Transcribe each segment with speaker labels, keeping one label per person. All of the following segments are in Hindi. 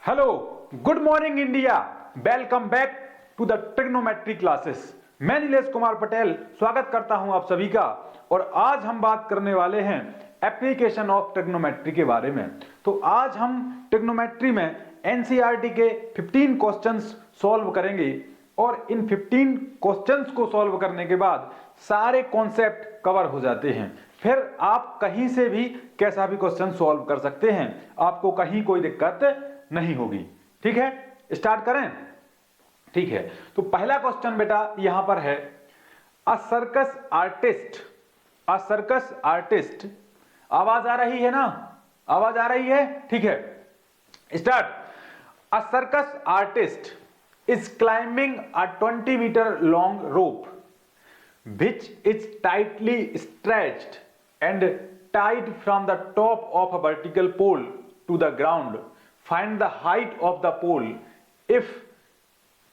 Speaker 1: Hello, good morning India. Welcome back to the trigonometry classes. मैं नीलेश कुमार पटेल स्वागत करता हूं आप सभी का। और आज हम बात करने वाले हैं एप्लीकेशन ऑफ ट्रिग्नोमेट्री के बारे में। तो आज हम ट्रिग्नोमेट्री में एनसीईआरटी के 15 क्वेश्चंस सॉल्व करेंगे और इन 15 क्वेश्चंस को सॉल्व करने के बाद सारे कॉन्सेप्ट कवर हो जाते हैं। फिर आप कहीं से भी कैसा भी क्वेश्चन सॉल्व कर सकते हैं, आपको कहीं कोई दिक्कत नहीं होगी। ठीक है, स्टार्ट करें। ठीक है, तो पहला क्वेश्चन बेटा यहां पर है, अ सर्कस आर्टिस्ट। आवाज आ रही है ना? आवाज आ रही है? ठीक है, start. A circus artist is climbing a 20 metre long rope which is tightly stretched and tied from the top of a vertical pole to the ground. Find the height of the pole if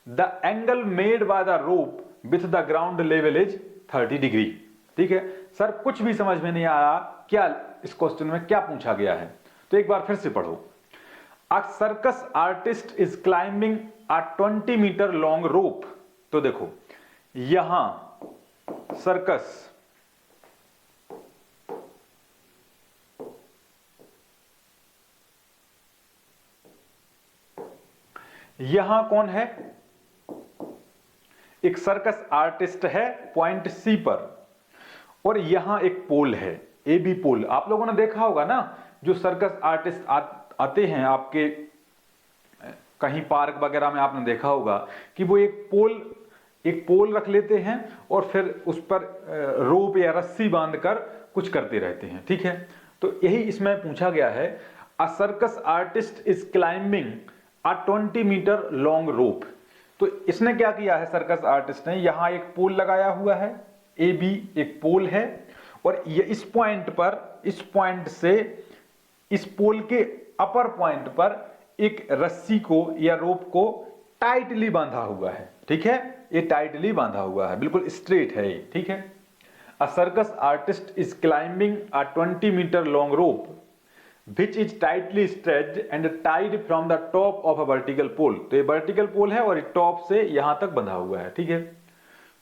Speaker 1: the angle made by the rope with the ground level is 30 degree. ठीक है सर, कुछ भी समझ में नहीं आया क्या इस क्वेश्चन में क्या पूछा गया है, तो एक बार फिर से पढ़ो। A circus artist is climbing a 20 metre long rope. तो देखो यहां सर्कस, यहां कौन है? एक सर्कस आर्टिस्ट है पॉइंट सी पर, और यहां एक पोल है, ए बी पोल। आप लोगों ने देखा होगा ना, जो सर्कस आर्टिस्ट आते हैं आपके कहीं पार्क वगैरह में, आपने देखा होगा कि वो एक पोल रख लेते हैं और फिर उस पर रोप या रस्सी बांधकर कुछ करते रहते हैं। ठीक है, तो यही इसमें पूछा गया है, a circus artist is climbing a 20 metre long rope. तो इसने क्या किया है, सर्कस आर्टिस्ट ने यहां एक पोल लगाया हुआ है, ए बी एक पोल है, और ये इस पॉइंट से इस पोल के अपर पॉइंट पर एक रस्सी को या रोप को टाइटली बांधा हुआ है। ठीक है, ये टाइटली बांधा हुआ है, बिल्कुल स्ट्रेट है ये। ठीक है, a circus artist is climbing a 20 metre long rope which is tightly stretched and tied from the top of a vertical pole. तो ये वर्टिकल पोल है और टॉप से यहां तक बंधा हुआ है। ठीक है,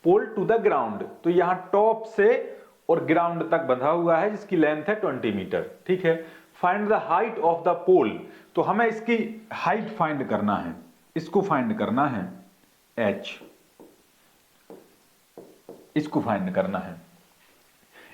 Speaker 1: पोल टू द ग्राउंड, तो यहां टॉप से और ग्राउंड तक बंधा हुआ है जिसकी लेंथ है 20 मीटर। ठीक है, find the height of the pole. तो हमें इसकी हाइट फाइंड करना है, इसको फाइंड करना है, h, इसको फाइंड करना है।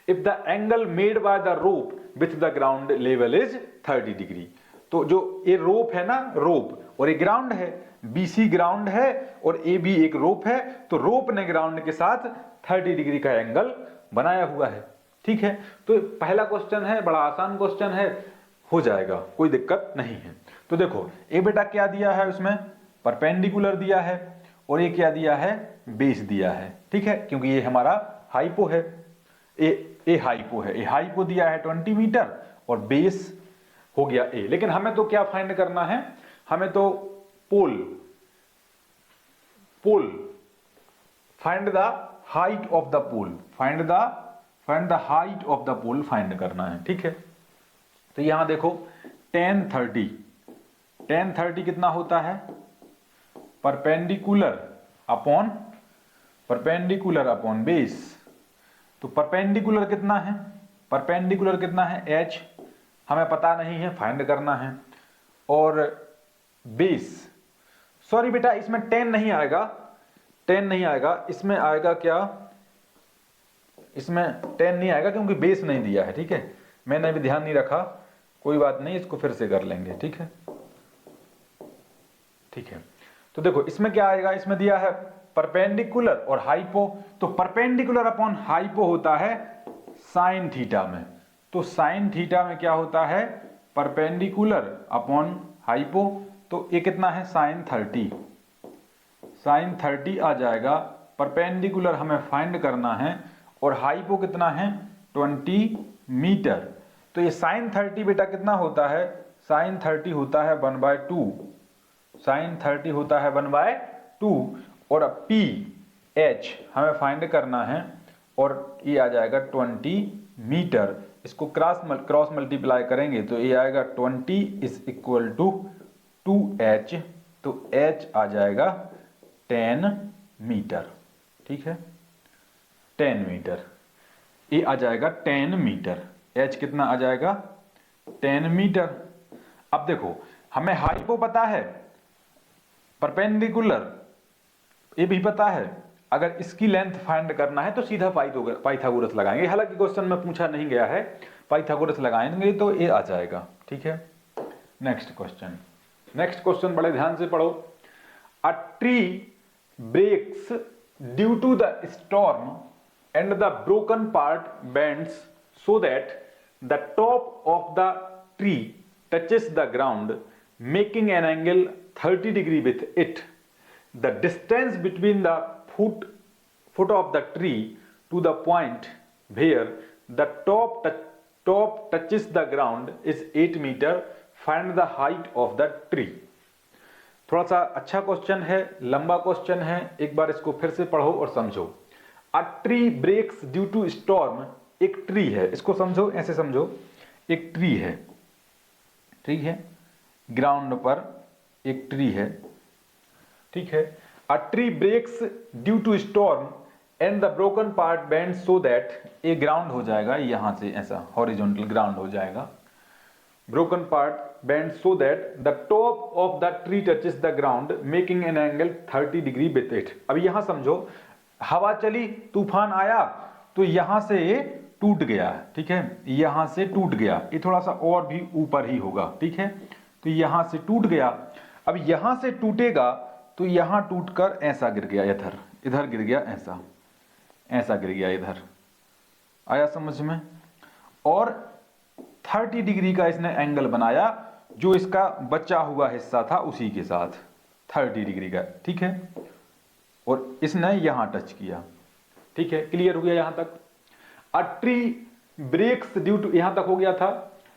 Speaker 1: If the angle made by the rope with the ground level is 30 degree. तो जो ये रोप है ना, रोप और ये ग्राउंड है, BC ग्राउंड है और AB एक रोप है, तो रोप ने ग्राउंड के साथ 30 डिग्री का एंगल बनाया हुआ है। ठीक है, तो पहला क्वेश्चन है, बड़ा आसान क्वेश्चन है, हो जाएगा, कोई दिक्कत नहीं है। तो देखो ए बेटा क्या दिया है, उसमें परपेंडिकुलर दिया है और ये क्या दिया है, बेस दिया है। ठीक है, क्योंकि ये हमारा हाइपो है, ए हाइपो है, ए हाइपो दिया है 20 मीटर और बेस हो गया ए। लेकिन हमें तो क्या फाइंड करना है, हमें तो pole find the height of the pole, find the height of the pole find करना है। ठीक है, तो यहां देखो tan 30 कितना होता है, परपेंडिकुलर अपॉन बेस। तो परपेंडिकुलर कितना है, h हमें पता नहीं है, फाइंड करना है। और बेस, सॉरी बेटा इसमें 10 नहीं आएगा, इसमें आएगा क्या, इसमें 10 नहीं आएगा क्योंकि बेस नहीं दिया है। ठीक है, मैंने भी ध्यान नहीं रखा, कोई बात नहीं, इसको फिर से कर लेंगे। ठीक है, तो देखो इसमें क्या आएगा, इसमें दिया है परपेंडिकुलर और हाइपो। तो परपेंडिकुलर अपॉन हाइपो होता है साइन थीटा में। तो साइन थीटा में क्या होता है, परपेंडिकुलर अपॉन हाइपो। तो ये कितना है, साइन 30 आ जाएगा। परपेंडिकुलर हमें फाइंड करना है और हाइपो कितना है, 20 मीटर। तो ये साइन 30 बेटा कितना होता है, साइन 30 होता है 1/2, साइन 30 होता है 1/2। और पी एच हमें फाइंड करना है और ये आ जाएगा 20 मीटर। इसको क्रॉस मल्टीप्लाई करेंगे तो ये आएगा 20 इज इक्वल टू 2h, तो h आ जाएगा 10 मीटर। ठीक है, 10 मीटर, ये आ जाएगा 10 मीटर। h कितना आ जाएगा? 10 मीटर। अब देखो, हमें हाइपो पता है, परपेंडिकुलर ये भी पता है। अगर इसकी लेंथ फाइंड करना है तो सीधा पाइथागोरस लगाएंगे। हालांकि क्वेश्चन में पूछा नहीं गया है, पाइथागोरस लगाएंगे तो ये आ जाएगा। ठीक है, नेक्स्ट क्वेश्चन बड़े ध्यान से पढ़ो। A tree breaks due to the storm and the broken part bends so that the top of the tree touches the ground making an angle 30 degree with it. The distance between the foot of the tree to the point where the top touches the ground is 8 meter. Find the height of the tree. थोड़ा सा अच्छा क्वेश्चन है, लंबा क्वेश्चन है, एक बार इसको फिर से पढ़ो और समझो। A tree breaks due to storm, एक ट्री है, इसको समझो, ऐसे समझो, एक ट्री है, ठीक है, ग्राउंड पर एक ट्री है, ठीक है। A tree breaks due to storm and the broken part bend so that, a ground हो जाएगा यहां से, ऐसा हॉरिजॉन्टल ग्राउंड हो जाएगा। Broken part bend so that the top of the tree touches the ground making an angle 30 degree with it. अब यहां समझो, हवा चली, तूफान आया, तो यहां से ये टूट गया, ठीक है, यहां से टूट गया, ये थोड़ा सा और भी ऊपर ही होगा, ठीक है, तो यहां से टूट गया। अब यहां से टूटेगा तो यहां टूटकर ऐसा गिर गया, इधर गिर गया, ऐसा गिर गया, इधर आया समझ में। और 30 डिग्री का इसने एंगल बनाया, जो इसका बचा हुआ हिस्सा था उसी के साथ 30 डिग्री का, ठीक है, और इसने यहां टच किया, ठीक है, क्लियर हो गया यहां तक। A tree breaks due to, यहां तक हो गया था।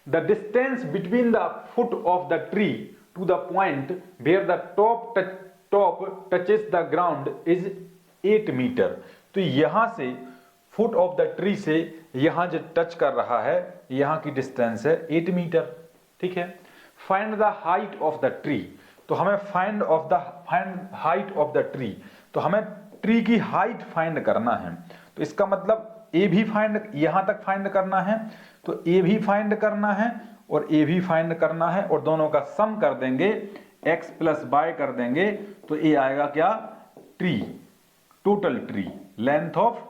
Speaker 1: The distance between the foot of the tree to the point where the top touches the ground is 8 metre. तो यहां से फुट ऑफ द ट्री से यहां जो टच कर रहा है, यहां की डिस्टेंस है 8 मीटर, ठीक है। Find the height of the tree, तो हमें find height of the tree, तो हमें ट्री की हाइट फाइंड करना है। तो इसका मतलब ए भी फाइंड, यहां तक फाइंड करना है, तो ए भी फाइंड करना है और ए भी फाइंड करना है, और दोनों का सम कर देंगे, x प्लस बाय कर देंगे, तो ये आएगा क्या? Tree, total tree, length of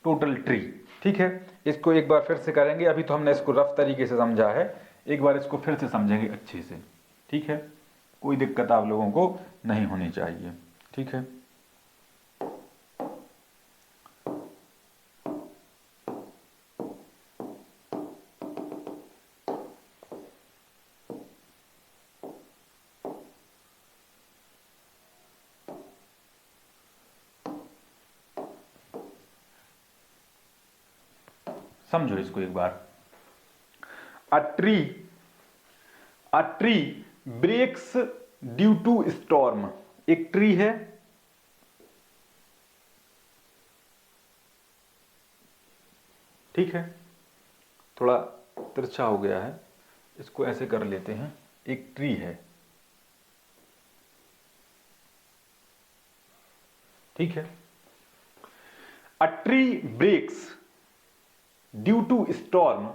Speaker 1: total tree, ठीक है। इसको एक बार फिर से करेंगे, अभी तो हमने इसको रफ तरीके से समझा है, एक बार इसको फिर से समझेंगे अच्छे से, ठीक है, कोई दिक्कत आप लोगों को नहीं होनी चाहिए, ठीक है। समझो इसको एक बार। A tree breaks due to storm, एक ट्री है, ठीक है, थोड़ा तिरछा हो गया है, इसको ऐसे कर लेते हैं, एक ट्री है, ठीक है। A tree breaks due to storm,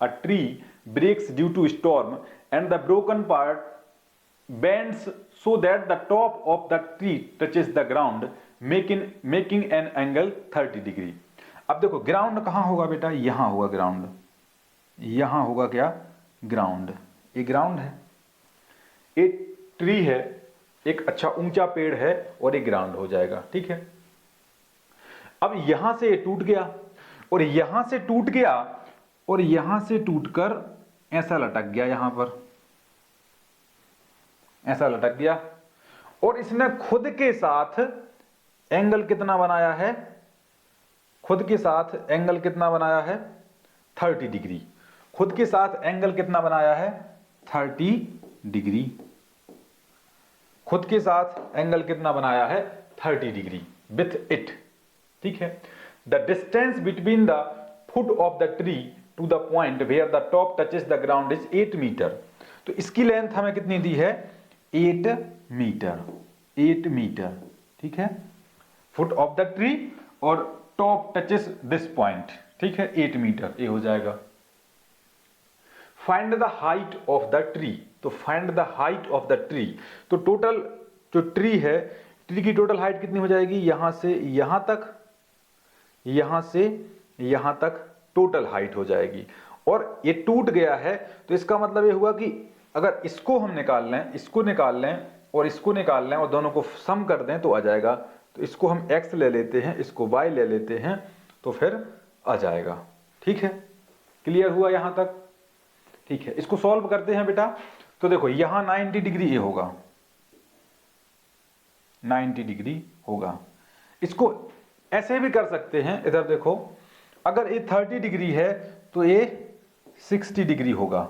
Speaker 1: a tree breaks due to storm and the broken part bends so that the top of the tree touches the ground making an angle 30 degree। अब देखो ग्राउंड कहां होगा बेटा? यहां होगा ग्राउंड, यहां होगा क्या? ग्राउंड, ये ग्राउंड है, एक ट्री है, एक अच्छा ऊंचा पेड़ है, और एक ग्राउंड हो जाएगा, ठीक है। अब यहां से ये टूट गया, और यहां से टूट गया, और यहां से टूटकर ऐसा लटक गया, यहां पर ऐसा लटक गया, और इसने खुद के साथ एंगल कितना बनाया है? खुद के साथ एंगल कितना बनाया है? 30 डिग्री। खुद के साथ एंगल कितना बनाया है? 30 डिग्री। खुद के साथ एंगल कितना बनाया है? 30 डिग्री विथ इट, ठीक है। The distance between the foot of the tree to the point where the top touches the ground is 8 metre. तो इसकी लेंथ हमें कितनी दी है? 8 मीटर, 8 मीटर, ठीक है। फुट ऑफ द ट्री और टॉप टचेस दिस पॉइंट, ठीक है, 8 मीटर, ये हो जाएगा। Find the height of the tree, तो find the height of the tree, तो टोटल जो ट्री है, ट्री की टोटल हाइट कितनी हो जाएगी? यहां से यहां तक, यहां से यहां तक टोटल हाइट हो जाएगी। और ये टूट गया है तो इसका मतलब ये हुआ कि अगर इसको हम निकाल लें, इसको निकाल लें और इसको निकाल लें और दोनों को सम कर दें तो आ जाएगा। तो इसको हम x ले लेते हैं, इसको y ले लेते हैं, तो फिर आ जाएगा। ठीक है, क्लियर हुआ यहां तक? ठीक है, इसको सॉल्व करते हैं बेटा। तो देखो यहां 90 डिग्री ये होगा, 90 डिग्री होगा। इसको ऐसे भी कर सकते हैं, इधर देखो, अगर ये 30 डिग्री है तो ये 60 डिग्री होगा,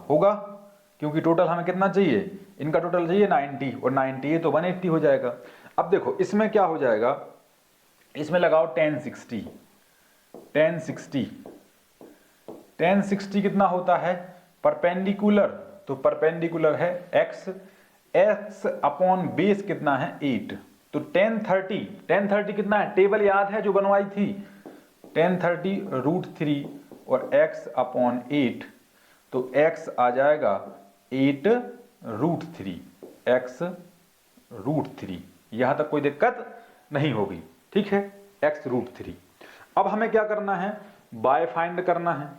Speaker 1: क्योंकि टोटल हमें कितना चाहिए? इनका टोटल चाहिए 90 और 90 है तो 180 हो जाएगा। अब देखो इसमें क्या हो जाएगा, इसमें लगाओ 1060, 1060, 1060 कितना होता है? परपेंडिकुलर, तो परपेंडिकुलर है x, x अपॉन बेस कितना है? 8। तो 1030, 1030 कितना है? टेबल याद है जो बनवाई थी, 1030 √3 और x अपॉन 8, तो x आ जाएगा 8 √3, x √3। यहां तक कोई दिक्कत नहीं होगी, ठीक है, x √3। अब हमें क्या करना है? बाय फाइंड करना है,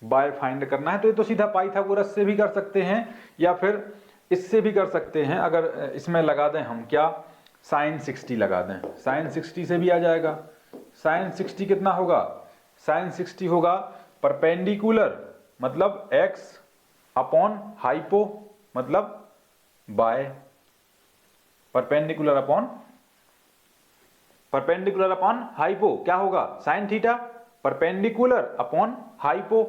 Speaker 1: बाय फाइंड करना है। तो ये तो सीधा पाइथागोरस से भी कर सकते हैं या फिर इससे भी कर सकते हैं। अगर इसमें लगा दें हम क्या, साइन 60 लगा दें, साइन 60 से भी आ जाएगा। साइन 60 कितना होगा? साइन 60 होगा परपेंडिकुलर मतलब x अपॉन हाइपो मतलब बाय, परपेंडिकुलर अपॉन हाइपो क्या होगा? Sine theta, perpendicular upon hypo,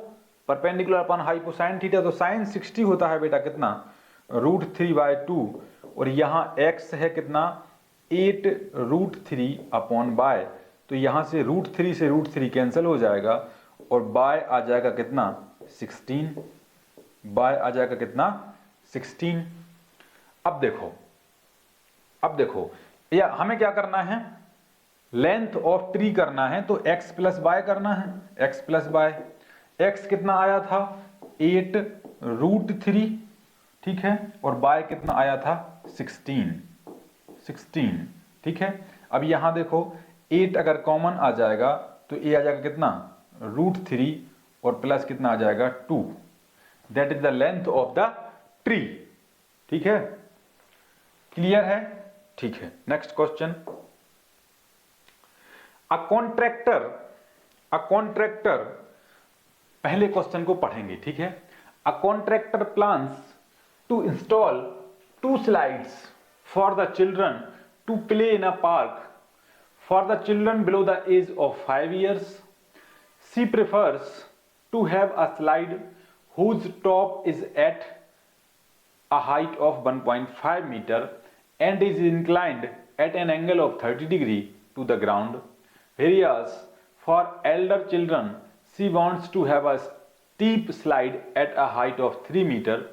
Speaker 1: perpendicular upon hypo sine theta. तो साइन 60 होता है बेटा कितना? √3/2 और यहां x है कितना? 8 √3 अपॉन बाय। तो यहां से √3 से √3 कैंसिल हो जाएगा और बाय आ जाएगा कितना? 16, बाय आ जाएगा कितना? 16। अब देखो या हमें क्या करना है? लेंथ ऑफ ट्री करना है, तो x प्लस बाय करना है, x प्लस बाय। x कितना आया था? 8 √3, ठीक है, और बाय कितना आया था? 16, ठीक है। अब यहां देखो 8 अगर कॉमन आ जाएगा तो ये आ जाएगा कितना? √3 और प्लस कितना आ जाएगा? 2। That is the length of the tree, ठीक है, क्लियर है? ठीक है, नेक्स्ट क्वेश्चन। अ कॉन्ट्रैक्टर, पहले क्वेश्चन को पढ़ेंगे, ठीक है। A contractor plans to install 2 slides for the children to play in a park for the children below the age of 5 years. She prefers to have a slide whose top is at a height of 1.5 meter and is inclined at an angle of 30 degree to the ground. Whereas for elder children, she wants to have a steep slide at a height of 3 meter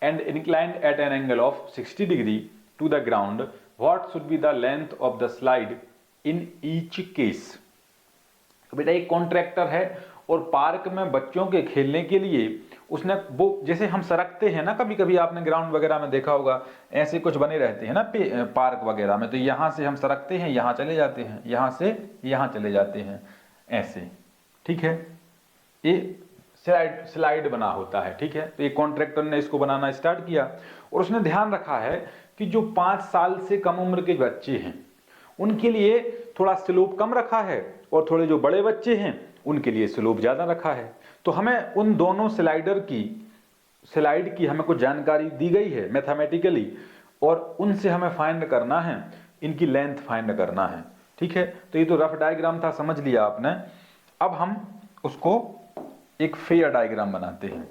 Speaker 1: and inclined at an angle of 60 degree to the ground. What should be the length of the slide in each case? तो बेटा एक कॉन्ट्रैक्टर है और पार्क में बच्चों के खेलने के लिए उसने वो, जैसे हम सरकते हैं ना, कभी कभी आपने ग्राउंड वगैरह में देखा होगा, ऐसे कुछ बने रहते हैं ना पार्क वगैरह में, तो यहां से हम सरकते हैं, यहां चले जाते हैं, यहां से यहां चले जाते हैं, ऐसे, ठीक है, ये स्लाइड बना होता है, ठीक है। तो एक कॉन्ट्रैक्टर ने इसको बनाना स्टार्ट किया और उसने ध्यान रखा है कि जो 5 साल से कम उम्र के बच्चे हैं उनके लिए थोड़ा स्लोप कम रखा है और थोड़े जो बड़े बच्चे हैं उनके लिए स्लोप ज्यादा रखा है। तो हमें उन दोनों स्लाइड की हमें कुछ जानकारी दी गई है मैथमेटिकली और उनसे हमें फाइंड करना है, इनकी लेंथ फाइंड करना है, ठीक है। तो ये तो रफ डायग्राम था, समझ लिया आपने। अब हम उसको एक फेयर डायग्राम बनाते हैं।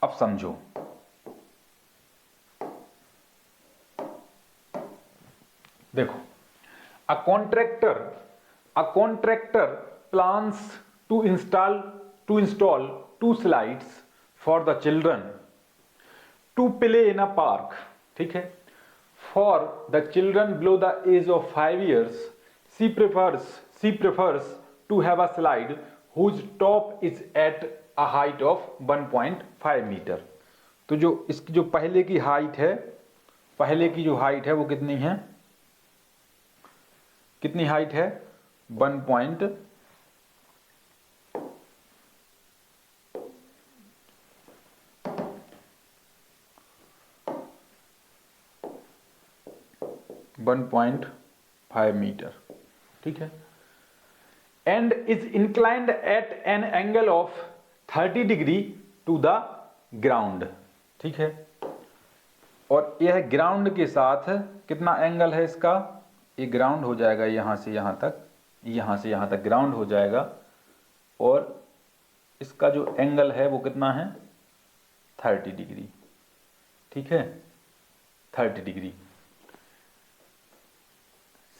Speaker 1: अब समझो, देखो, a contractor A contractor plans to install two slides for the children to play in a park. ठीक है, for the children below the age of 5 years, she prefers to have a slide whose top is at a height of 1.5 metre. तो जो इसकी जो पहले की हाइट है, पहले की जो हाइट है वो कितनी है, कितनी हाइट है, 1.5 मीटर। ठीक है, and is inclined at an angle of 30 degree to the ground. ठीक है, और यह ग्राउंड के साथ कितना एंगल है इसका, ये ग्राउंड हो जाएगा यहां से यहां तक, यहां से यहां तक ग्राउंड हो जाएगा, और इसका जो एंगल है वो कितना है, 30 डिग्री। ठीक है, 30 degree.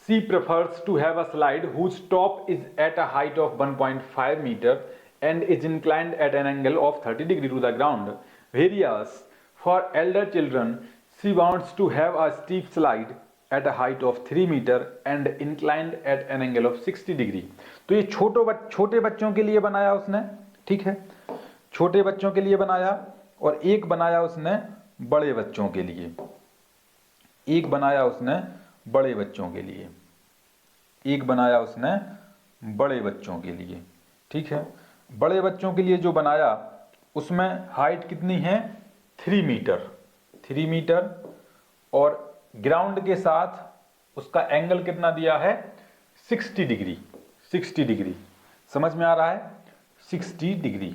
Speaker 1: She prefers to have a slide whose top is at a height of 1.5 meter and is inclined at an angle of 30 degree to the ground. Whereas for elder children, she wants to have a steep slide at a height of 3 meter and inclined at an angle of 60 degree. तो ये छोटे बच्चों के लिए बनाया उसने। ठीक है, छोटे बच्चों के लिए बनाया, और एक बनाया उसने बड़े बच्चों के लिए, एक बनाया उसने बड़े बच्चों के लिए, एक बनाया उसने बड़े बच्चों के लिए। ठीक है, बड़े बच्चों के लिए जो बनाया उसमें हाइट कितनी है, 3 मीटर, 3 मीटर, और ग्राउंड के साथ उसका एंगल कितना दिया है, 60 डिग्री, 60 डिग्री। समझ में आ रहा है, 60 डिग्री।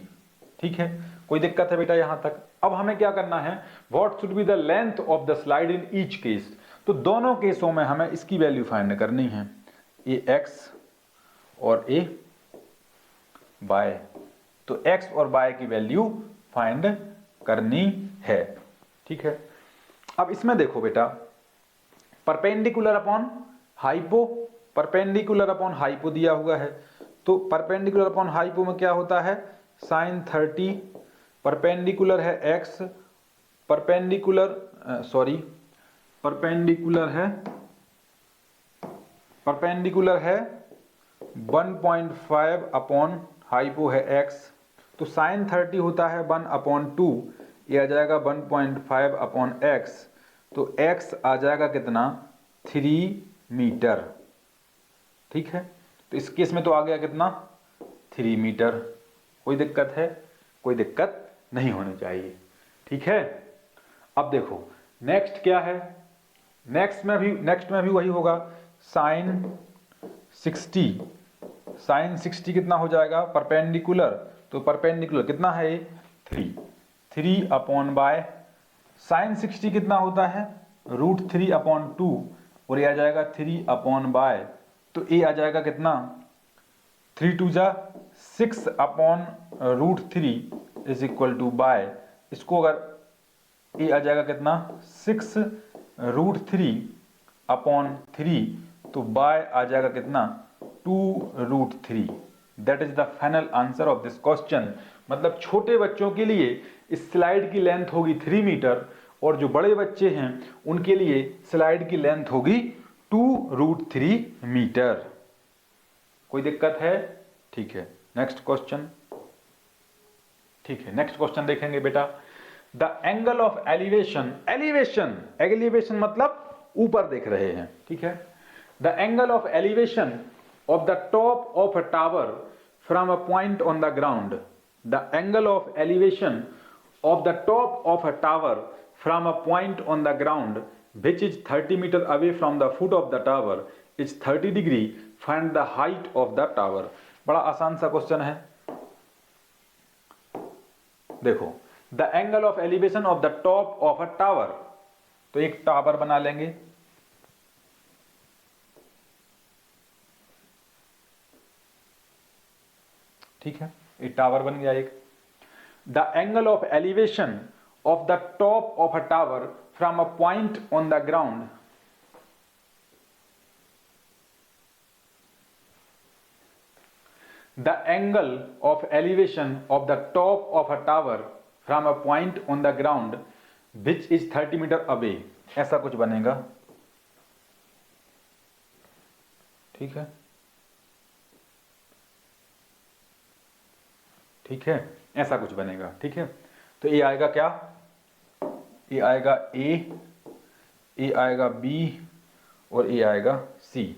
Speaker 1: ठीक है, कोई दिक्कत है बेटा यहां तक? अब हमें क्या करना है, what should be the length of the slide in each case. तो दोनों केसों में हमें इसकी वैल्यू फाइंड करनी है, ए एक्स और ए वाई। तो एक्स और वाई की वैल्यू फाइंड करनी है। ठीक है, अब इसमें देखो बेटा, perpendicular upon hypo, perpendicular upon hypo दिया हुआ है। तो परपेंडिकुलर अपॉन हाइपो में क्या होता है, साइन 30, परपेंडिकुलर है एक्स, परपेंडिकुलर है 1.5 अपॉन हाइपो है x। तो साइन 30 होता है 1/2, ये आ जाएगा 1.5 अपॉन x। तो x आ जाएगा कितना, 3 मीटर। ठीक है, तो इस केस में तो आ गया कितना, 3 मीटर। कोई दिक्कत है? कोई दिक्कत नहीं होनी चाहिए। ठीक है, अब देखो नेक्स्ट क्या है, नेक्स्ट में भी वही होगा, साइन 60, साइन 60 कितना हो जाएगा, परपेंडिकुलर, तो परपेंडिकुलर कितना है, 3 अपॉन बाय, साइन 60 कितना होता है, √3/2, और ये आ जाएगा 3 अपॉन बाय, तो ये आ जाएगा कितना, 3 2 जा 6 upon √3 is equal to y. इसको अगर ये आ जाएगा कितना, 6 √3/3, तो बाय आ जाएगा कितना, 2√3। That is the final answer of this question. मतलब छोटे बच्चों के लिए इस स्लाइड की लेंथ होगी 3 मीटर, और जो बड़े बच्चे हैं उनके लिए स्लाइड की लेंथ होगी 2√3 मीटर। कोई दिक्कत है? ठीक है, नेक्स्ट क्वेश्चन। ठीक है, नेक्स्ट क्वेश्चन देखेंगे बेटा। The angle of elevation, elevation मतलब ऊपर देख रहे हैं। ठीक है, the angle of elevation of the top of a tower from a point on the ground, the angle of elevation of the top of a tower from a point on the ground which is 30 meter away from the foot of the tower is 30 degree, find the height of the tower। बड़ा आसान सा क्वेश्चन है। देखो, the angle of elevation of the top of a tower, तो एक टावर बना लेंगे, ठीक है, एक टावर बन गया एक। The angle of elevation of the top of a tower from a point on the ground, the angle of elevation of the top of a tower from a point on the ground which is 30 metre away. ऐसा कुछ बनेगा, ठीक है, ठीक है, ऐसा कुछ बनेगा, ठीक है। तो ये आएगा क्या, ये आएगा ए आएगा बी और ये आएगा सी।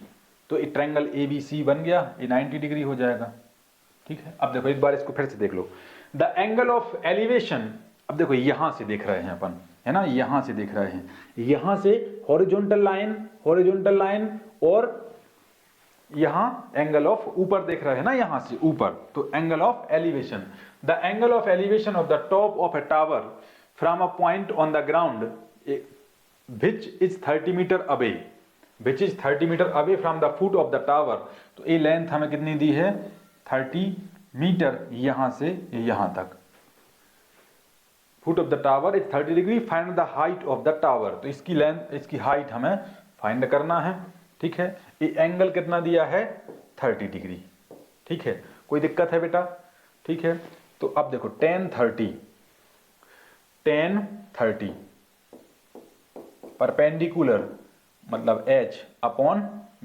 Speaker 1: तो ये ट्रायंगल ए बी सी बन गया, ये 90 डिग्री हो जाएगा, ठीक है। अब देखो एक बार इसको फिर से देख लो, द एंगल ऑफ एलिवेशन, अब देखो यहां से देख रहे हैं अपन, है ना, यहां से देख रहे हैं, यहां से हॉरिजॉन्टल लाइन और यहां एंगल ऑफ ऊपर देख रहे हैं ना, यहां से ऊपर, तो angle of elevation, the angle of elevation of the top of a tower from a point on the ground which is 30 metre away, which is 30 metre away from the foot of the tower. तो ये लेंथ हमें कितनी दी है, 30 मीटर, यहां से यहां तक। Foot of the tower is 30 degree, find the height of the tower. तो इसकी लेंथ, इसकी हाइट हमें फाइंड करना है, ठीक है। ये एंगल कितना दिया है, 30 डिग्री, ठीक है। कोई दिक्कत है बेटा, ठीक है। तो अब देखो tan 30 परपेंडिकुलर मतलब h अपॉन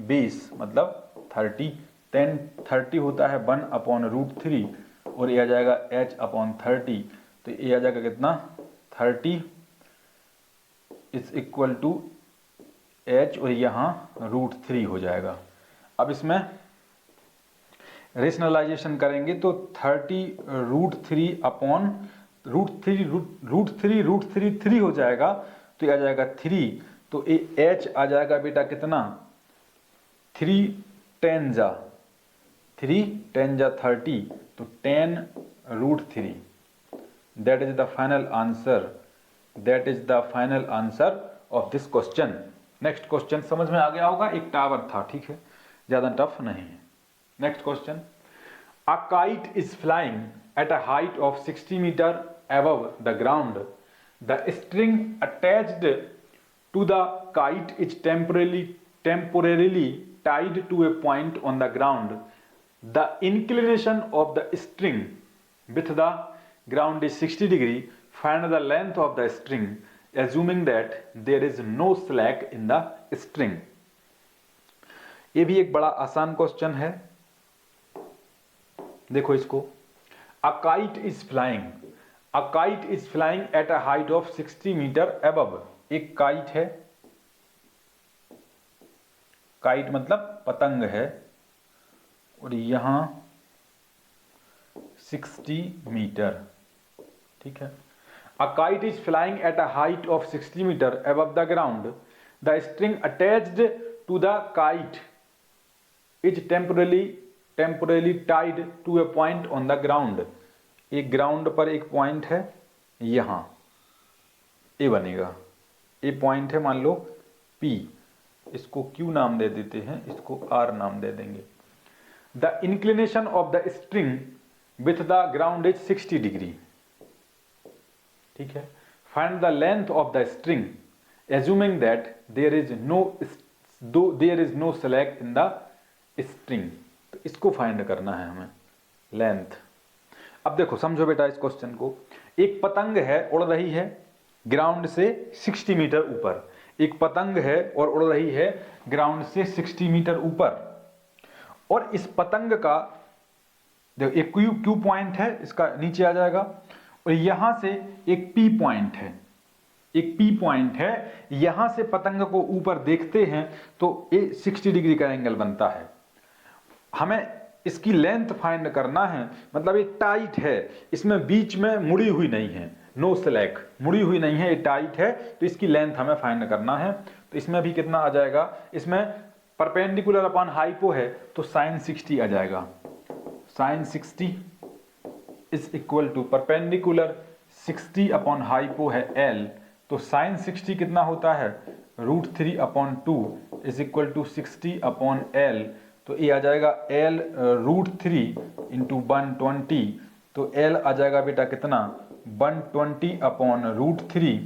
Speaker 1: 20 मतलब 30, tan 30 होता है 1/√3 और ये आ जाएगा h अपॉन 30, तो ये आ जाएगा कितना, 30 इज इक्वल टू h और यहाँ √3 हो जाएगा। अब इसमें रेशनलाइजेशन करेंगे तो 30√3 अपॉन √3 3 हो जाएगा, तो ये आ जाएगा 3, तो ये h आ जाएगा बेटा कितना, 3 10 जा 30, तो 10√3, that is the final answer of this question. Next question समझ में आ गया होगा, एक टावर था, ठीक है, ज्यादा टफ नहीं है। Next question, a kite is flying at a height of 60 metre above the ground. The string attached to the kite is temporarily tied to a point on the ground. The inclination of the string with the ground is 60 degree. Find the length of the string, assuming that there is no slack in the string. ये भी एक बड़ा आसान क्वेश्चन है, देखो इसको। A kite is flying at a height of 60 metre above. एक काइट है, काइट मतलब पतंग है, और यहां 60 मीटर, ठीक है। A kite is flying at a height of 60 meter above the ground. The string attached to the kite is temporarily tied to a point on the ground. एक ग्राउंड पर एक पॉइंट है, यहां ए बनेगा, ए पॉइंट है, मान लो P, इसको Q नाम दे देते हैं, इसको R नाम दे देंगे। The inclination of the string with the ground is 60 degree, ठीक है। Find the length of the string assuming that there is no slack in the string. तो इसको फाइंड करना है हमें, लेंथ। अब देखो समझो बेटा इस क्वेश्चन को, एक पतंग है, उड़ रही है ग्राउंड से 60 मीटर ऊपर, एक पतंग है और उड़ रही है ग्राउंड से 60 मीटर ऊपर, और इस पतंग का देखो एक क्यू पॉइंट है, इसका नीचे आ जाएगा, और यहां से एक पी पॉइंट है, यहां से पतंग को ऊपर देखते हैं तो ये 60 डिग्री का एंगल बनता है। हमें इसकी लेंथ फाइंड करना है, मतलब ये टाइट है, इसमें बीच में मुड़ी हुई नहीं है, नो स्लैक, मुड़ी हुई नहीं है, ये टाइट है, तो इसकी लेंथ हमें फाइंड करना है। तो इसमें भी कितना आ जाएगा, इसमें परपेंडिकुलर अपॉन हाइपो है तो sin 60 आ जाएगा, sin 60 is equal to perpendicular 60 upon hypo है L, तो sin 60 कितना होता है, √3/2 is equal to 60 upon L, तो ये आ जाएगा L √3 इंटू 120, तो L आ जाएगा बेटा कितना, 120 अपॉन √3,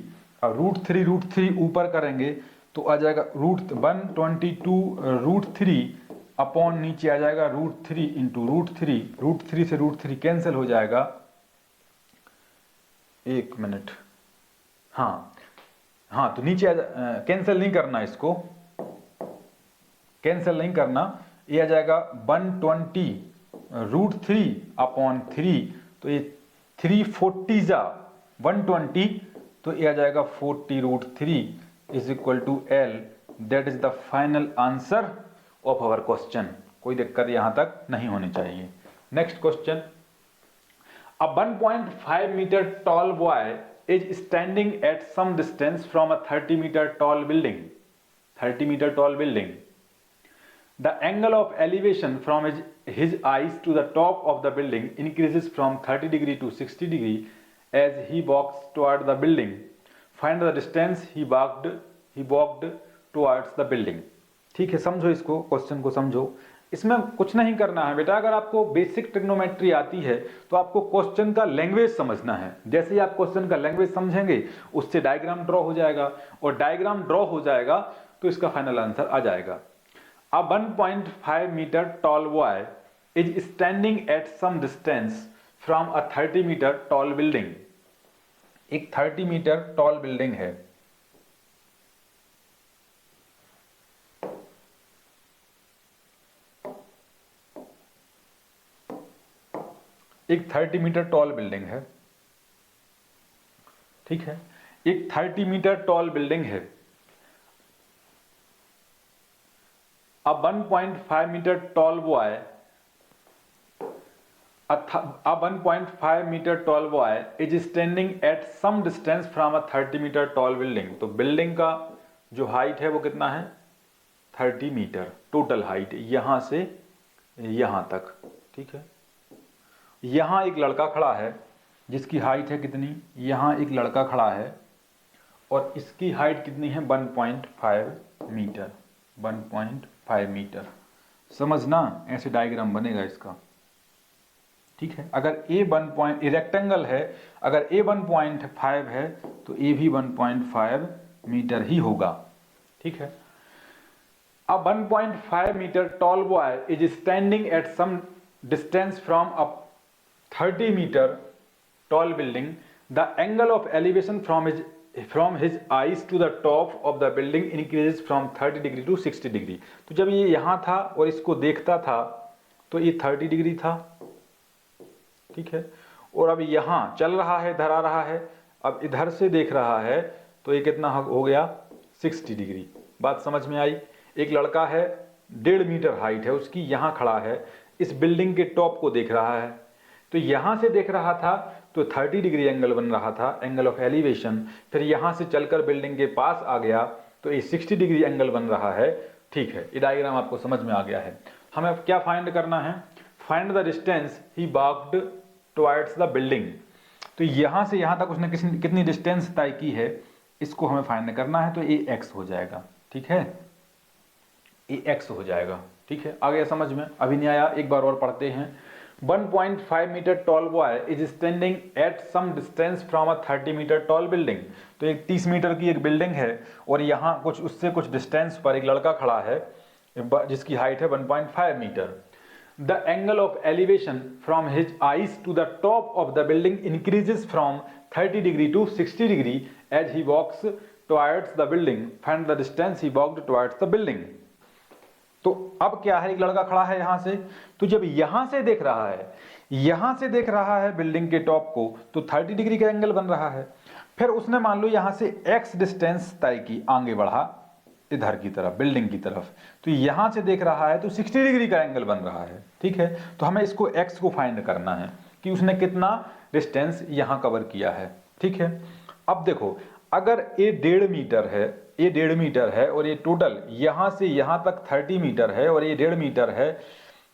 Speaker 1: और √3 ऊपर करेंगे तो आ जाएगा 122 √3 अपॉन नीचे आ जाएगा √3 इंटू √3, √3 से √3 कैंसिल हो जाएगा। एक मिनट, हाँ हाँ, तो नीचे कैंसिल नहीं करना, इसको कैंसिल नहीं करना, ये आ जाएगा 120 √3 अपॉन 3, तो ये 340 जा 120, तो ये आ जाएगा 40 √3 is equal to L। That is the final answer of our question. कोई दिक्कत यहां तक नहीं होनी चाहिए। Next question, a 1.5 metre tall boy is standing at some distance from a 30 meter tall building. 30 meter tall building. The angle of elevation from his eyes to the top of the building increases from 30 degree to 60 degree as he walks toward the building. Find the distance he walked towards the building. ठीक है, समझो इसको, क्वेश्चन को समझो। इसमें कुछ नहीं करना है बेटा, अगर आपको बेसिक ट्रिग्नोमेट्री आती है तो आपको क्वेश्चन का लैंग्वेज समझना है। जैसे ही आप क्वेश्चन का लैंग्वेज समझेंगे उससे डायग्राम ड्रॉ हो जाएगा, और डायग्राम ड्रॉ हो जाएगा तो इसका फाइनल आंसर आ जाएगा। A 1.5 meter tall boy is standing at some distance from a 30 meter tall building. एक 30 मीटर टॉल बिल्डिंग है। एक 30 मीटर टॉल बिल्डिंग है, ठीक है, एक 30 मीटर टॉल बिल्डिंग है। A 1.5 meter tall boy, a 1.5 meter tall boy is standing at some distance from a 30 meter tall building. तो बिल्डिंग का जो हाइट है वो कितना है, 30 मीटर टोटल हाइट, यहां से यहां तक, ठीक है। यहां एक लड़का खड़ा है जिसकी हाइट है कितनी, यहां एक लड़का खड़ा है और इसकी हाइट कितनी है 1.5 मीटर, 1.5 मीटर। समझना, ऐसे डायग्राम बनेगा इसका, ठीक है। अगर ए रेक्टेंगल है, अगर ए 1.5 है तो ए भी 1.5 मीटर ही होगा, ठीक है। A 1.5 meter tall boy is standing at some distance from a 30 meter tall building. The angle of elevation from his eyes to the top of the building increases from 30 degree to 60 degree. तो जब ये यहाँ था और इसको देखता था तो ये 30 डिग्री था, ठीक है, और अब यहाँ चल रहा है, इधर आ रहा है, अब इधर से देख रहा है तो ये कितना हो गया 60 डिग्री। बात समझ में आई। एक लड़का है 1.5 मीटर हाइट है उसकी, यहाँ खड़ा है, इस बिल्डिंग के टॉप को देख रहा है, तो यहाँ से देख रहा था तो 30 डिग्री एंगल बन रहा था, एंगल ऑफ एलिवेशन। फिर यहाँ से चलकर बिल्डिंग के पास आ गया तो ये 60 डिग्री एंगल बन रहा है, ठीक है। ये डायग्राम आपको समझ में आ गया है। हमें अब क्या फाइंड करना है, find the distance he walked towards the building. तो यहाँ से यहाँ तक उसने कितनी डिस्टेंस तय की है, इसको हमें फाइंड करना है। तो ये x हो जाएगा, ठीक है, ये x हो जाएगा, ठीक है। आ गया समझ में, अभी नहीं आया, एक बार और पढ़ते हैं। 1.5 metre tall boy is standing at some distance from a 30 metre tall building. तो एक 30 मीटर की एक बिल्डिंग है और यहाँ कुछ उससे कुछ डिस्टेंस पर एक लड़का खड़ा है जिसकी हाइट है 1.5 metre. The angle of elevation from his eyes to the top of the building increases from 30 degree to 60 degree as he walks towards the building. Find the distance he walked towards the building. तो अब क्या है, एक लड़का खड़ा है यहां से, तो जब यहां से देख रहा है, यहां से देख रहा है बिल्डिंग के टॉप को, तो 30 डिग्री का एंगल बन रहा है। फिर उसने मान लो यहां से x डिस्टेंस तय की, आगे बढ़ा इधर की तरफ, बिल्डिंग की तरफ, तो यहां से देख रहा है तो 60 डिग्री का एंगल बन रहा है, ठीक है। तो हमें इसको x को फाइंड करना है कि उसने कितना डिस्टेंस यहां कवर किया है, ठीक है। अब देखो, अगर ये 1.5 मीटर है, ये 1.5 मीटर है और ये टोटल यहां से यहां तक 30 मीटर है और ये 1.5 मीटर है,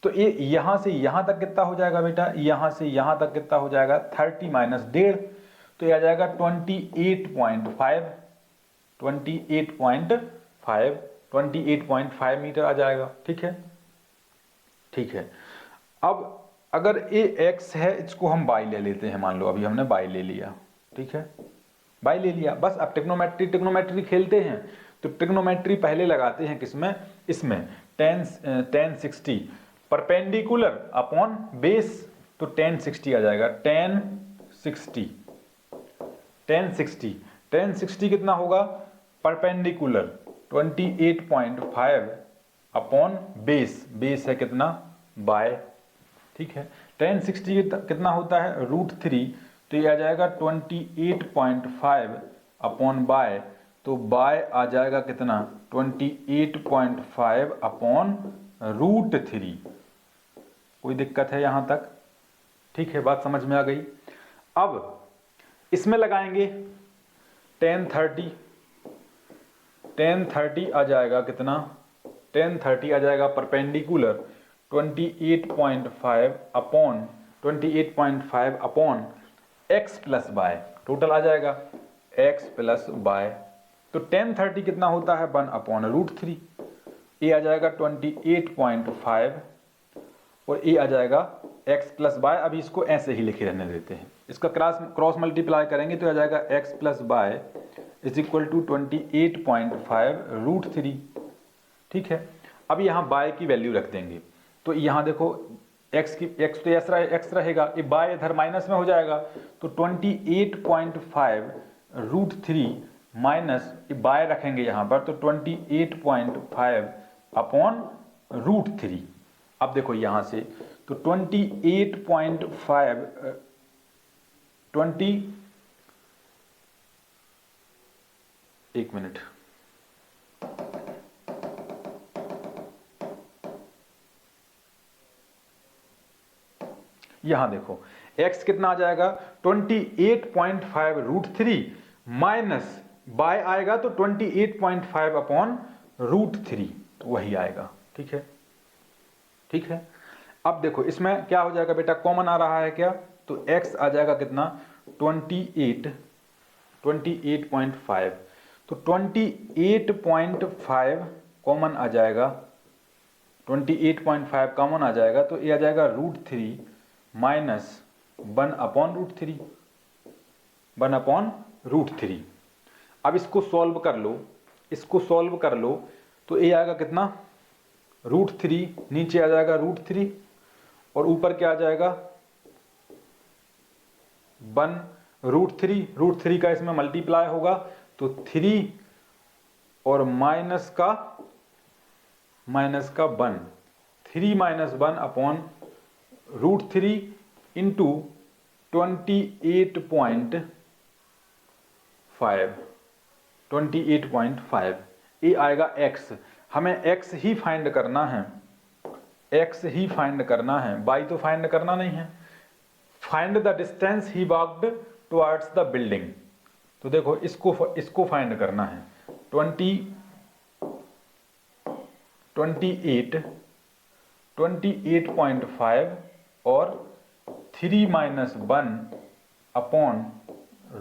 Speaker 1: तो ये यहां से यहां तक कितना हो जाएगा बेटा, यहां से यहां तक कितना हो जाएगा 30 माइनस 1.5, तो ये आ जाएगा 28.5 मीटर आ जाएगा, ठीक है, ठीक है। अब अगर ये x है, इसको हम y ले लेते हैं, मान लो अभी हमने y ले लिया, ठीक है, y ले लिया। बस अब ट्रिग्नोमेट्री खेलते हैं, तो ट्रिग्नोमेट्री पहले लगाते हैं किसमें, इसमें 1060 परपेंडिकुलर अपॉन बेस, तो 1060 आ जाएगा। 1060 कितना होगा? परपेंडिकुलर 28.5 अपॉन बेस, बेस है कितना? बाय। ठीक है, 1060 कितना होता है? √3, तो ये आ जाएगा 28.5 अपॉन बाय, तो बाय आ जाएगा कितना? 28.5 अपॉन √3। कोई दिक्कत है यहां तक? ठीक है, बात समझ में आ गई। अब इसमें लगाएंगे 1030 आ जाएगा कितना? 1030 आ जाएगा perpendicular 28.5 upon x plus by, total आ जाएगा x प्लस बाय। तो 1030 कितना होता है? 1 अपॉन √3, ये आ जाएगा 28.5 और ये आ जाएगा x प्लस बाय। अभी इसको ऐसे ही लिखे रहने देते हैं, इसका क्रॉस मल्टीप्लाई करेंगे तो आ जाएगा x plus y is equal to 28.5 √3। ठीक है, अब यहाँ बाय की वैल्यू रख देंगे, तो यहाँ देखो x तो x रहेगा, ये बाय इधर माइनस में हो जाएगा, तो 28.5 √3 माइनस ये बाय रखेंगे यहाँ पर, तो 28.5 अपॉन √3। अब देखो यहाँ से, तो 28.5 एक मिनट, यहां देखो x कितना आ जाएगा? 28.5 √3 माइनस बाय आएगा तो 28.5 अपॉन √3, वही आएगा। ठीक है, ठीक है। अब देखो इसमें क्या हो जाएगा बेटा? कॉमन आ रहा है क्या? तो x आ जाएगा कितना? 28.5, तो 28.5 कॉमन आ जाएगा, 28.5 कॉमन आ जाएगा, तो ये आ जाएगा √3 माइनस 1 अपॉन √3। अब इसको सॉल्व कर लो, तो ये आएगा कितना? √3, नीचे आ जाएगा √3 और ऊपर क्या आ जाएगा? 1 √3 का इसमें मल्टीप्लाई होगा, तो 3 और माइनस का 1, 3 माइनस 1 अपॉन √3 इंटू 28.5, ये आएगा x। हमें x ही फाइंड करना है, बाई तो फाइंड करना नहीं है। Find the distance he walked towards the building, तो देखो इसको फाइंड करना है। 28.5 और 3 माइनस 1 अपॉन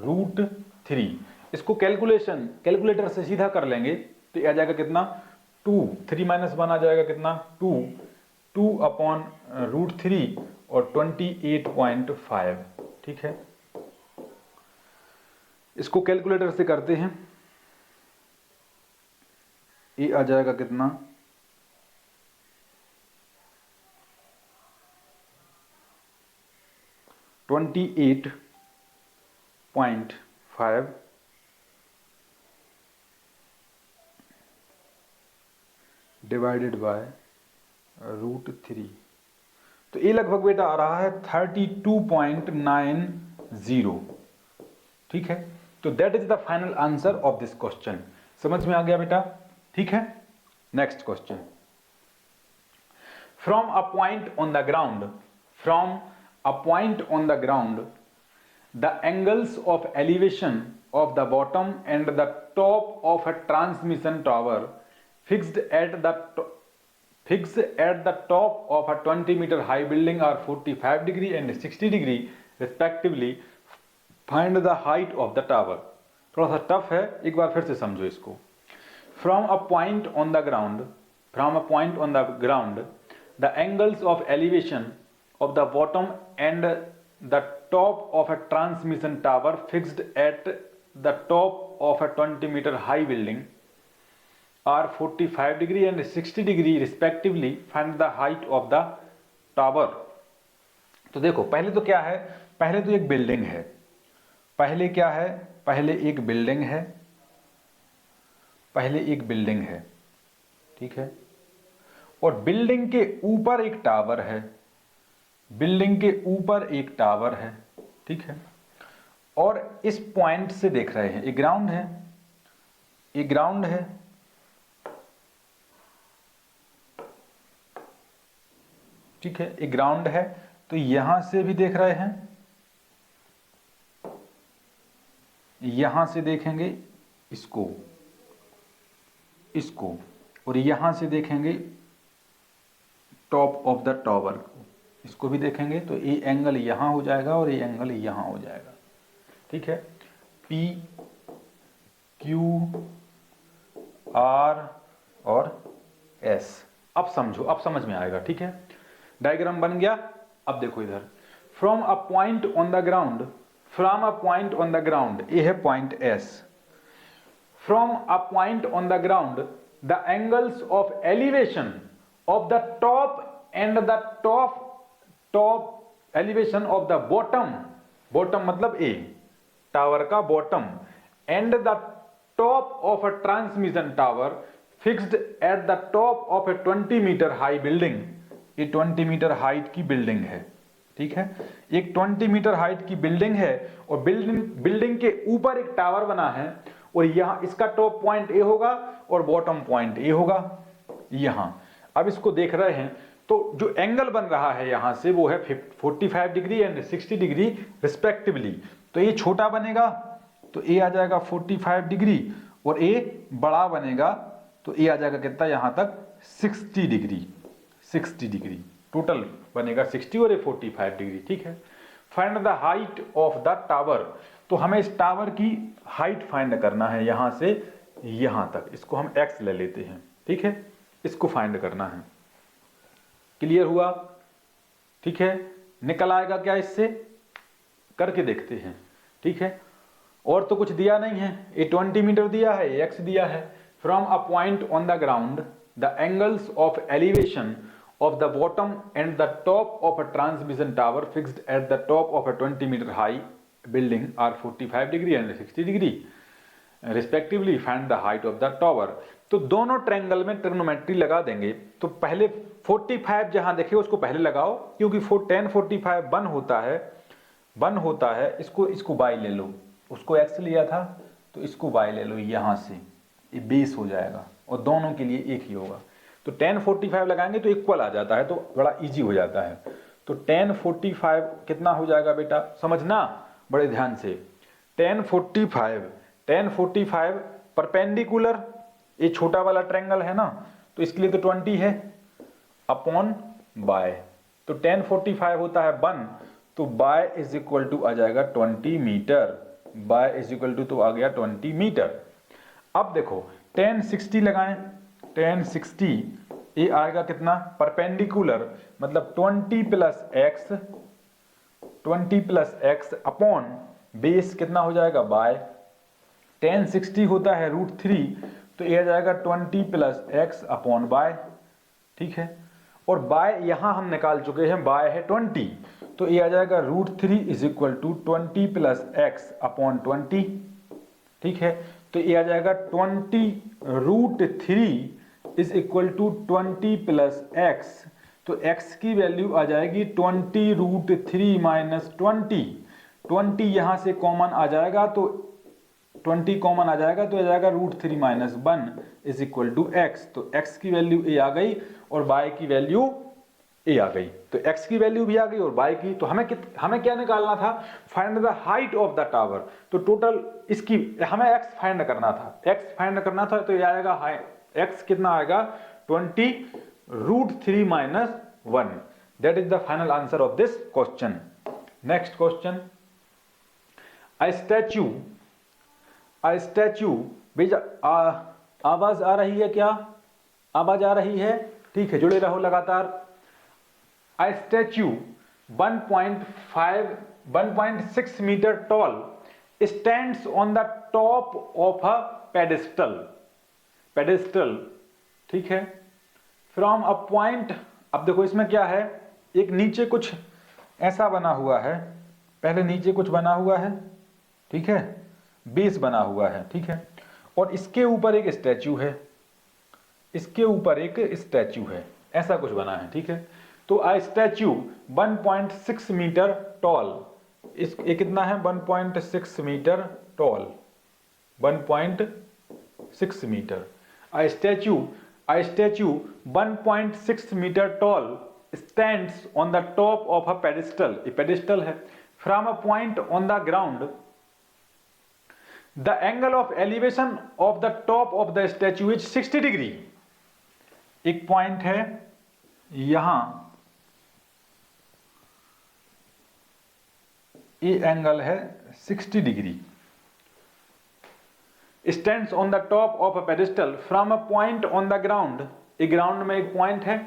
Speaker 1: √3, इसको कैलकुलेटर से सीधा कर लेंगे तो ये आ जाएगा कितना? 2, 3 माइनस 1 आ जाएगा कितना? 2 अपॉन √3 और 28.5। ठीक है, इसको कैलकुलेटर से करते हैं, ये आ जाएगा कितना? 28.5 डिवाइडेड बाय √3, तो ये लगभग बेटा आ रहा है 32.90। ठीक है, तो that is the final answer of this question. समझ में आ गया बेटा? ठीक है, next question. From a point on the ground the angles of elevation of the bottom and the top of a transmission tower fixed at the top of a 20-meter high building are 45 degree and 60 degree respectively. Find the height of the tower. थोड़ा सा टफ है, एक बार फिर से समझो इसको। From a point on the ground, the angles of elevation of the bottom and the top of a transmission tower fixed at the top of a 20-meter high building are 45 degree and 60 degree respectively. Find the height of the tower. तो देखो पहले तो क्या है, पहले तो एक बिल्डिंग है, पहले क्या है, पहले एक बिल्डिंग है, पहले एक बिल्डिंग है, ठीक है, और बिल्डिंग के ऊपर एक टावर है, बिल्डिंग के ऊपर एक टावर है, ठीक है, और इस पॉइंट से देख रहे हैं, एक ग्राउंड है, एक ग्राउंड है, ठीक है, एक ग्राउंड है, तो यहां से भी देख रहे हैं, यहां से देखेंगे इसको, इसको, और यहां से देखेंगे टॉप ऑफ द टावर को, इसको भी देखेंगे, तो ये एंगल यहां हो जाएगा और ये एंगल यहां हो जाएगा, ठीक है, P Q R और S। अब समझो, अब समझ में आएगा, ठीक है, डायग्राम बन गया। अब देखो इधर, from a point on the ground, from a point on the ground, ये है point S, from a point on the ground the angles of elevation of the top and the top elevation of the bottom, bottom मतलब ए, टावर का bottom, and the top of a transmission tower fixed at the top of a 20 metre high building, ये 20 मीटर हाइट की बिल्डिंग है, ठीक है, एक 20 मीटर हाइट की बिल्डिंग है, और बिल्डिंग के ऊपर एक टावर बना है, और यहां इसका टॉप पॉइंट ए होगा और बॉटम पॉइंट ए होगा यहां। अब इसको देख रहे हैं, तो जो एंगल बन रहा है यहां से वो है 45 डिग्री एंड 60 डिग्री रिस्पेक्टिवली, तो ये छोटा बनेगा तो ए आ जाएगा 45 डिग्री, और ए बड़ा बनेगा तो ए आ जाएगा कितना, यहां तक 60 डिग्री, 60 डिग्री टोटल बनेगा 60 और ये 45 डिग्री, ठीक है। Find the height of the tower, तो हमें इस टावर की हाइट फाइंड करना है यहां से यहां तक, इसको हम x ले लेते हैं, ठीक है, इसको फाइंड करना है। क्लियर हुआ, ठीक है, निकल आएगा क्या इससे, करके देखते हैं, ठीक है, और तो कुछ दिया नहीं है, ये 20 मीटर दिया है, x दिया है। From a point on the ground the angles of elevation of the bottom and the top of a transmission tower fixed at the top of a 20 meter high building are 45 degree and 60 degree respectively. Find the height of the tower. तो दोनों ट्रायंगल में ट्रिग्नोमेट्री लगा देंगे, तो पहले 45 जहां देखे उसको पहले लगाओ, क्योंकि 10 45 बन होता है, बन होता है, इसको बाई ले लो, उसको x लिया था तो इसको बाई ले लो, यहां से ये बेस हो जाएगा, और दोनों के लिए एक ही होगा, तो 10 45 लगाएंगे तो इक्वल आ जाता है, तो बड़ा इजी हो जाता है। तो 10 45 कितना हो जाएगा बेटा, समझना बड़े ध्यान से, 10 45 परपेंडिकुलर, ये छोटा वाला ट्रायंगल है ना, तो इसके लिए तो 20 है अपॉन बाय, तो 10 45 होता है 1, तो बाय इज इक्वल टू आ जाएगा 20 metre, y is equal to तो आ गया 20 मीटर। अब देखो 10 60 लगाएं, 10 60 ये आएगा कितना, परपेंडिकुलर मतलब 20 प्लस एक्स अपॉन बेस कितना हो जाएगा बाय, 10 60 होता है √3, तो ये आ जाएगा 20 प्लस एक्स अपॉन बाय, ठीक है, और बाय यहां हम निकाल चुके हैं, बाय है 20, तो ये आ जाएगा √3 is equal to 20 plus x upon 20, ठीक है, तो ये आ जाएगा 20 √3 is equal to 20 plus x, तो x की वैल्यू आ जाएगी 20 √3 माइनस 20 यहां से कॉमन आ जाएगा, तो 20 कॉमन आ जाएगा तो आ जाएगा √3 minus 1 is equal to x, तो x की वैल्यू a आ गई और y की वैल्यू a आ गई, तो x की वैल्यू भी आ गई और y की, तो हमें क्या निकालना था, find the height of the tower, तो टोटल इसकी हमें x फाइंड करना था, तो ये आएगा x कितना आएगा 20 √3 minus 1, that is the final answer of this question. Next question, a statue भैया आवाज आ रही है क्या, आवाज आ रही है, ठीक है, जुड़े रहो लगातार। A statue 1.6 metre tall stands on the top of a pedestal, pedestal, ठीक है, फ्रॉम अ पॉइंट। अब देखो इसमें क्या है, एक नीचे कुछ ऐसा बना हुआ है, पहले नीचे कुछ बना हुआ है, ठीक है, बेस बना हुआ है, ठीक है, और इसके ऊपर एक स्टैचू है, इसके ऊपर एक स्टैचू है, ऐसा कुछ बना है, ठीक है। तो आ स्टैचू 1.6 मीटर टॉल, इस ये कितना है 1.6 metre tall, 1.6 metre. A statue 1.6 metre tall stands on the top of a pedestal, ये पेडिस्टल है, from a point on the ground the angle of elevation of the top of the statue is 60 degree. एक पॉइंट है यहां, ये एंगल है 60 degree, stands on the top of a pedestal from a point on the ground, a ground में एक पॉइंट है,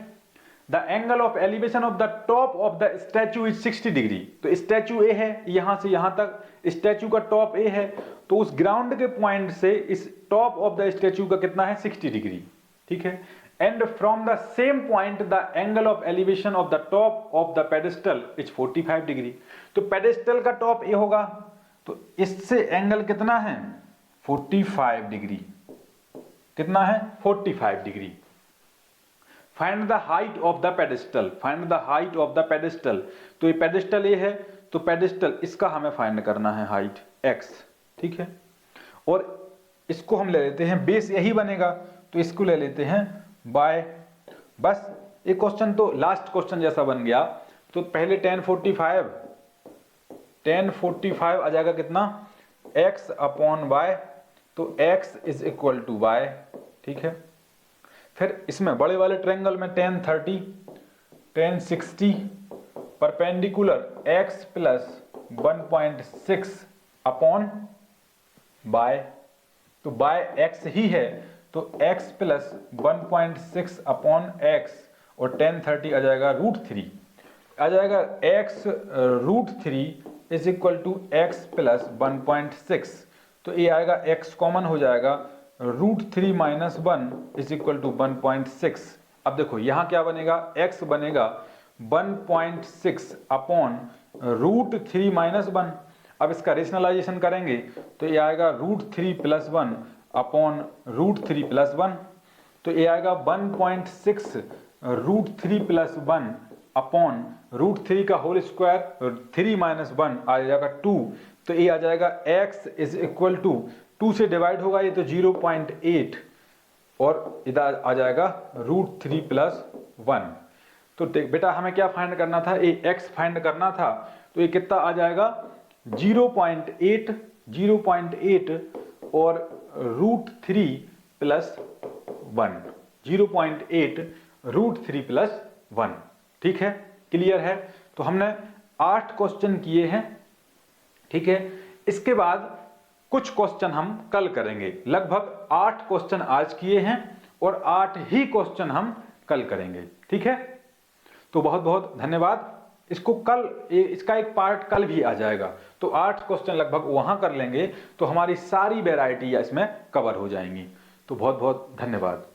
Speaker 1: the angle of elevation of the top of the statue is 60 degree. तो स्टैचू ए है, यहां से यहां तक स्टैचू का टॉप ए है, तो उस ग्राउंड के पॉइंट से इस टॉप ऑफ द स्टैचू का कितना है 60 डिग्री, ठीक है। And from the same point the angle of elevation of the top of the pedestal is 45 degree. तो पेडिस्टल का टॉप ए होगा, तो इससे एंगल कितना है 45 डिग्री, कितना है 45 degree. Find the height of the pedestal, find the height of the pedestal. तो ये पेडिस्टल ये है, तो पेडिस्टल इसका हमें फाइंड करना है हाइट x, ठीक है, और इसको हम ले लेते हैं, बेस यही बनेगा, तो इसको ले लेते हैं बाय, बस ये क्वेश्चन तो लास्ट क्वेश्चन जैसा बन गया। तो पहले tan 45 आ जाएगा कितना x अपॉन y, तो x is equal to y, ठीक है। फिर इसमें बड़े वाले ट्रायंगल में tan 30, tan 60 perpendicular x plus 1.6 upon y, तो y x ही है, तो x प्लस 1.6 अपॉन x, और tan 30 आ जाएगा √3, आ जाएगा x √3 is equal to x plus 1.6, तो ये आएगा x कॉमन हो जाएगा, √3 माइनस 1 इज इक्वल टू 1.6। अब देखो यहाँ क्या बनेगा, x बनेगा 1.6 अपॉन √3 माइनस 1। अब इसका रेशनलाइजेशन करेंगे तो ये आएगा √3 प्लस 1 अपॉन √3 प्लस 1, तो ये आएगा 1.6 √3 प्लस 1 अपॉन √3 का होल स्क्वायर, 3 माइनस 1 आ जाएगा 2, तो ये आ जाएगा x इज इक्वल टू 2 से डिवाइड होगा ये तो 0.8, और इधर आ जाएगा √3 प्लस 1। तो देख बेटा हमें क्या फाइंड करना था, ये x फाइंड करना था, तो ये कितना आ जाएगा 0.8 और √3 प्लस 1, 0.8 √3 प्लस 1, ठीक है, क्लियर है। तो हमने 8 क्वेश्चन किए हैं, ठीक है। इसके बाद कुछ क्वेश्चन हम कल करेंगे, लगभग 8 क्वेश्चन आज किए हैं और 8 ही क्वेश्चन हम कल करेंगे, ठीक है। तो बहुत बहुत धन्यवाद। इसको कल इसका एक पार्ट कल भी आ जाएगा, तो 8 क्वेश्चन लगभग वहां कर लेंगे, तो हमारी सारी वैरायटी इसमें कवर हो जाएंगी। तो बहुत बहुत धन्यवाद।